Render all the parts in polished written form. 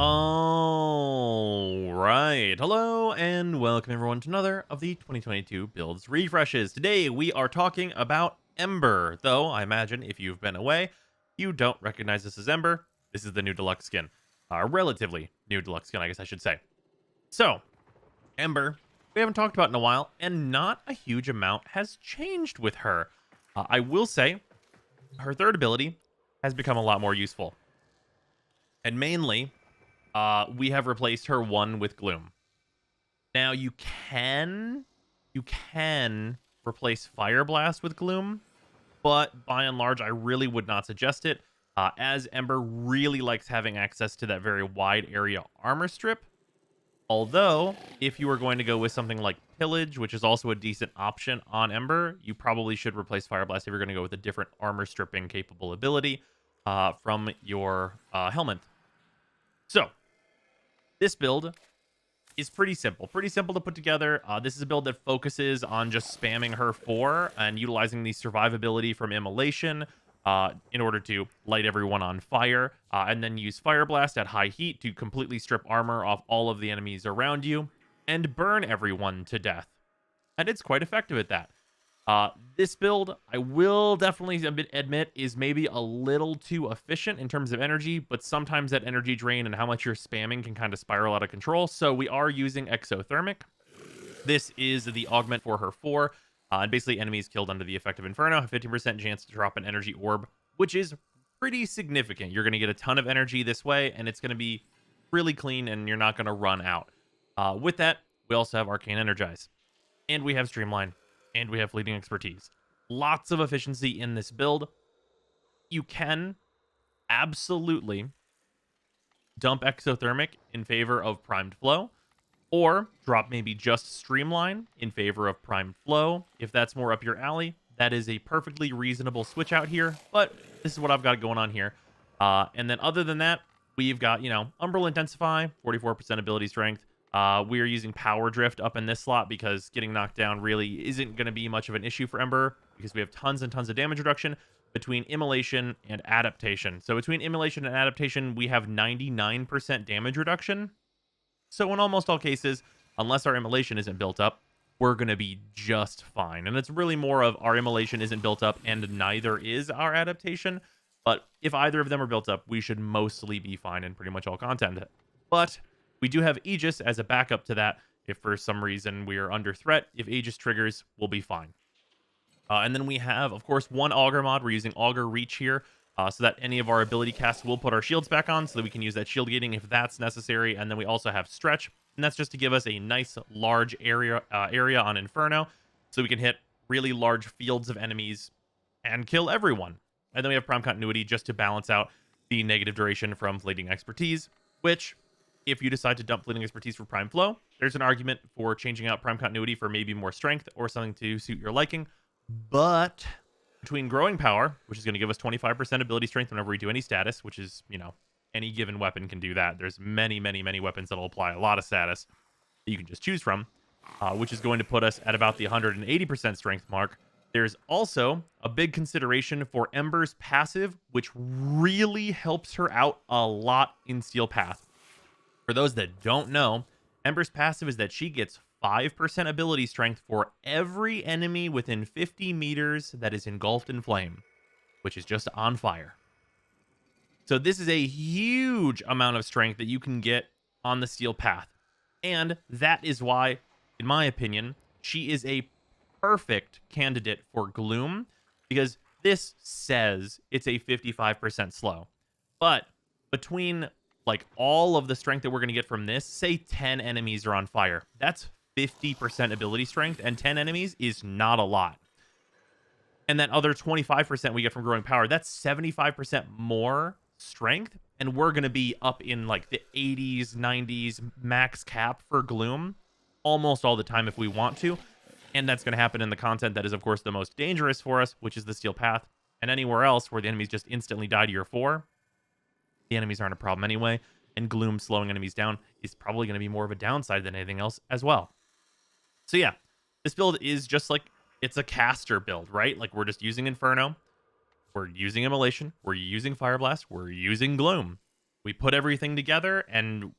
All right. Hello and welcome everyone to another of the 2022 builds refreshes. Today we are talking about Ember, though I imagine if you've been away, you don't recognize this as Ember. This is the new deluxe skin. Relatively new deluxe skin, I guess I should say. So, Ember, we haven't talked about in a while, and not a huge amount has changed with her. I will say, her third ability has become a lot more useful. And mainly, we have replaced her one with Gloom. Now you can replace Fire Blast with Gloom, but by and large, I really would not suggest it, as Ember really likes having access to that very wide area armor strip. Although, if you were going to go with something like Pillage, which is also a decent option on Ember, you probably should replace Fire Blast if you're going to go with a different armor stripping capable ability from your Helminth. So, this build is pretty simple to put together. This is a build that focuses on just spamming her 4 and utilizing the survivability from Immolation in order to light everyone on fire, and then use Fire Blast at high heat to completely strip armor off all of the enemies around you and burn everyone to death. And it's quite effective at that. This build, I will definitely admit, is maybe a little too efficient in terms of energy, but sometimes that energy drain and how much you're spamming can kind of spiral out of control. So we are using EXOTHERMIC. This is the augment for her 4. And basically, enemies killed under the effect of Inferno have 15% chance to drop an energy orb, which is pretty significant. You're going to get a ton of energy this way, and it's going to be really clean, and you're not going to run out. With that, we also have Arcane Energize, and we have Streamline, and we have Fleeting Expertise. Lots of efficiency in this build. You can absolutely dump Exothermic in favor of Primed Flow, or drop maybe just Streamline in favor of Primed Flow. If that's more up your alley, that is a perfectly reasonable switch out here, but this is what I've got going on here. And then other than that, we've got, Umbral Intensify, 44% ability strength. We are using Power Drift up in this slot because getting knocked down really isn't going to be much of an issue for Ember because we have tons and tons of damage reduction between Immolation and Adaptation. So between Immolation and Adaptation, we have 99% damage reduction. So in almost all cases, unless our Immolation isn't built up, we're going to be just fine. And it's really more of our Immolation isn't built up and neither is our Adaptation. But if either of them are built up, we should mostly be fine in pretty much all content. But we do have Aegis as a backup to that. If for some reason we are under threat, if Aegis triggers, we'll be fine. And then we have, of course, one Augur mod. We're using Augur Reach here. So that any of our ability casts will put our shields back on so that we can use that shield gating if that's necessary. And then we also have Stretch, and that's just to give us a nice large area on Inferno so we can hit really large fields of enemies and kill everyone. And then we have Prime Continuity just to balance out the negative duration from Fleeting Expertise, which, if you decide to dump Fleeting Expertise for Prime Flow, there's an argument for changing out Prime Continuity for maybe more strength or something to suit your liking. But between Growing Power, which is going to give us 25% ability strength whenever we do any status, which is, any given weapon can do that. There's many, many, many weapons that'll apply a lot of status that you can just choose from, which is going to put us at about the 180% strength mark. There's also a big consideration for Ember's passive, which really helps her out a lot in Steel Path. For those that don't know, Ember's passive is that she gets 5% ability strength for every enemy within 50 meters that is engulfed in flame, which is just on fire. So this is a huge amount of strength that you can get on the Steel Path. And that is why, in my opinion, she is a perfect candidate for Gloom, because this says it's a 55% slow. But between all of the strength that we're going to get from this, say 10 enemies are on fire, that's 50% ability strength, and 10 enemies is not a lot. And that other 25% we get from Growing Power, that's 75% more strength, and we're going to be up in the 80s, 90s max cap for Gloom almost all the time if we want to. And that's going to happen in the content that is, of course, the most dangerous for us, which is the Steel Path. And anywhere else where the enemies just instantly die to your 4, the enemies aren't a problem anyway, and Gloom slowing enemies down is probably going to be more of a downside than anything else as well. So yeah, this build is just it's a caster build, right? We're just using Inferno, we're using Immolation, we're using Fire Blast, we're using Gloom. We put everything together and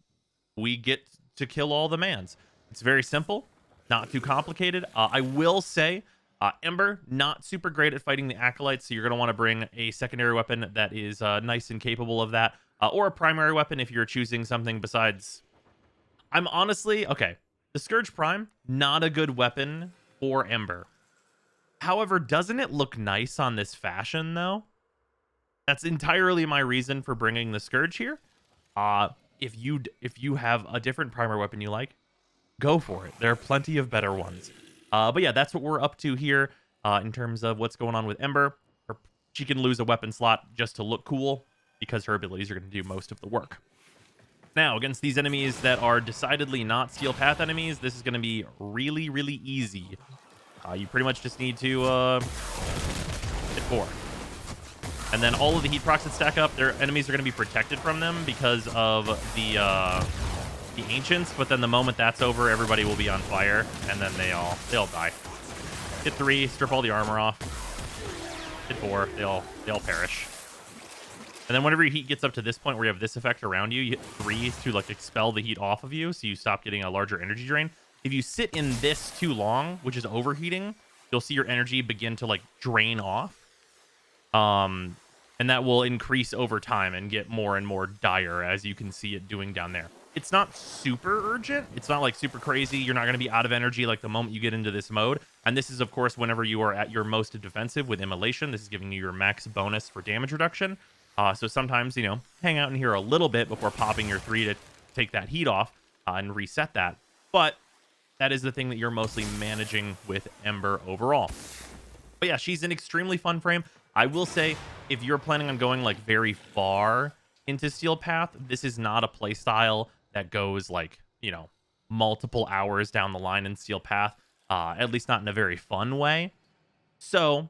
we get to kill all the mans. It's very simple, not too complicated. I will say, Ember, not super great at fighting the Acolytes, so you're going to want to bring a secondary weapon that is nice and capable of that, or a primary weapon if you're choosing something besides... I'm honestly... Okay, the Scourge Prime, not a good weapon for Ember. However, doesn't it look nice on this fashion, though? That's entirely my reason for bringing the Scourge here. If you have a different primer weapon you like, go for it. There are plenty of better ones. But yeah, that's what we're up to here in terms of what's going on with Ember. She can lose a weapon slot just to look cool because her abilities are going to do most of the work. Now, against these enemies that are decidedly not Steel Path enemies, this is going to be really, really easy. You pretty much just need to hit 4. And then all of the heat procs that stack up, their enemies are going to be protected from them because of the Ancients. But then the moment that's over, everybody will be on fire, and then they'll die. Hit 3, strip all the armor off. Hit 4, they'll perish. And then whenever your heat gets up to this point where you have this effect around you, you hit 3 to like expel the heat off of you, so you stop getting a larger energy drain. If you sit in this too long, which is overheating, you'll see your energy begin to like drain off. And that will increase over time and get more and more dire, as you can see it doing down there. It's not super urgent. It's not like super crazy. You're not going to be out of energy like the moment you get into this mode. And this is, of course, whenever you are at your most defensive with Immolation. This is giving you your max bonus for damage reduction. So sometimes, you know, hang out in here a little bit before popping your 3 to take that heat off and reset that. But that is the thing that you're mostly managing with Ember overall. But yeah, she's an extremely fun frame. I will say, if you're planning on going like very far into Steel Path, this is not a playstyle that goes like, you know, multiple hours down the line in Steel Path, at least not in a very fun way. So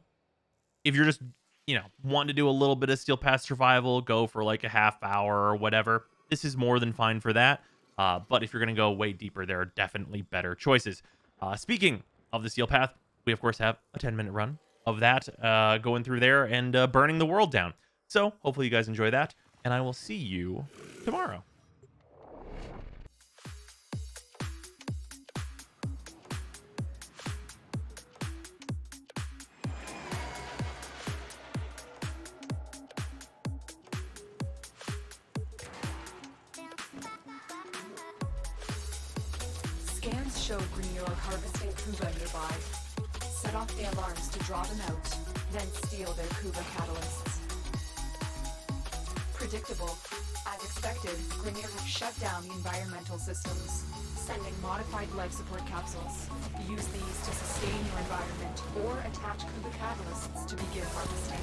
if you're just, you know, wanting to do a little bit of Steel Path survival, go for like a half hour or whatever, this is more than fine for that. But if you're going to go way deeper, there are definitely better choices. Speaking of the Steel Path, we of course have a 10-minute run of that going through there and burning the world down. So hopefully you guys enjoy that, and I will see you tomorrow. Scans show Grenier are harvesting Kuba nearby. Set off the alarms to draw them out, then steal their Kuba catalysts. Predictable. As expected, Grenier have shut down the environmental systems, sending modified life support capsules. Use these to sustain your environment or attach Kuba catalysts to begin harvesting.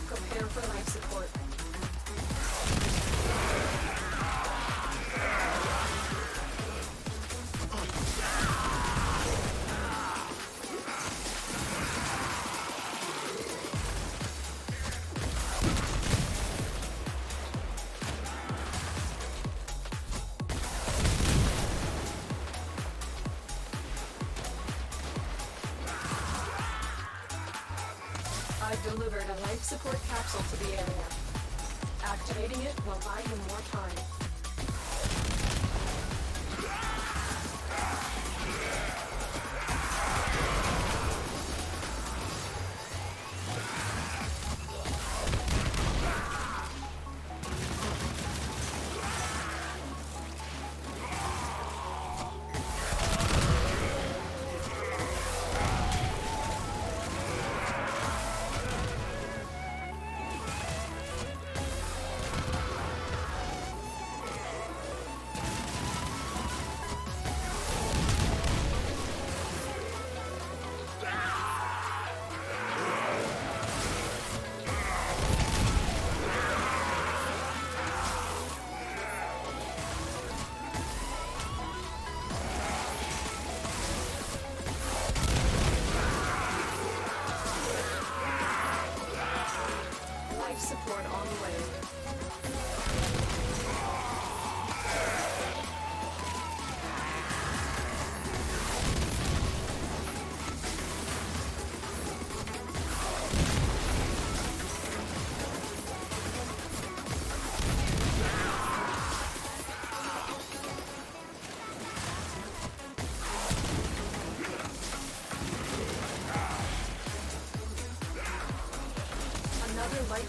Prepare for life support. I've delivered a life support capsule to the area. Activating it will buy you more time.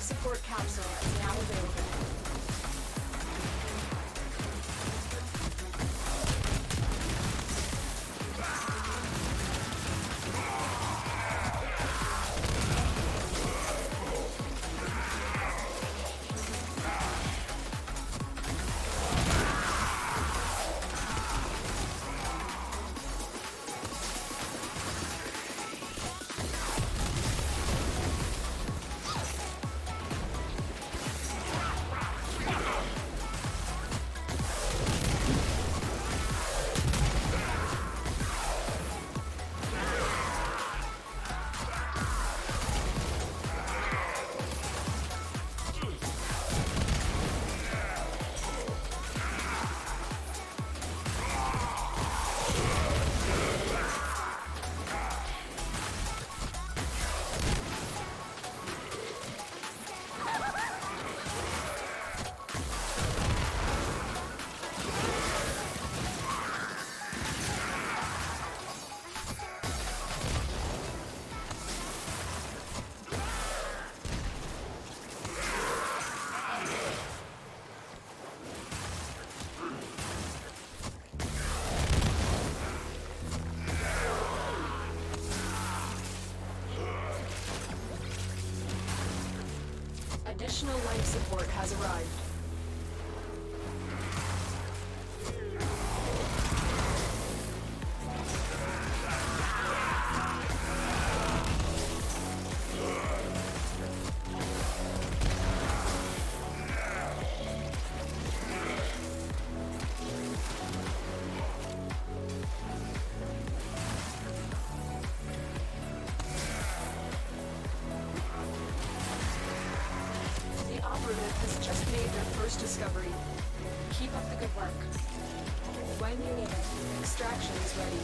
life support capsule is now available. Additional life support has arrived. The operative has just made their first discovery. Keep up the good work. When you need it, extraction is ready.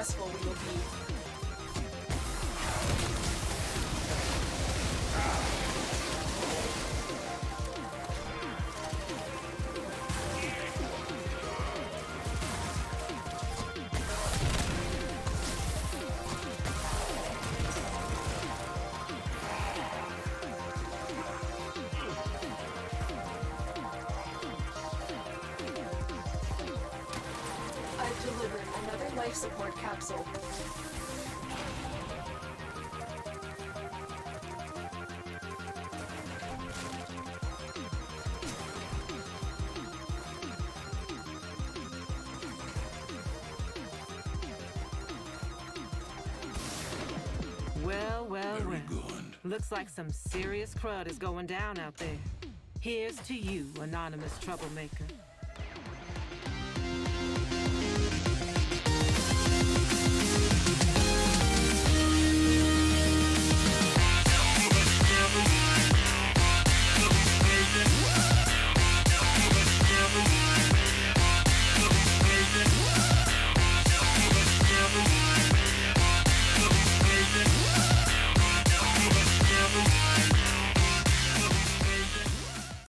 successful we will be. I've delivered another life support capsule. Well, well, Very well. good. Looks like some serious crud is going down out there. Here's to you, anonymous troublemaker.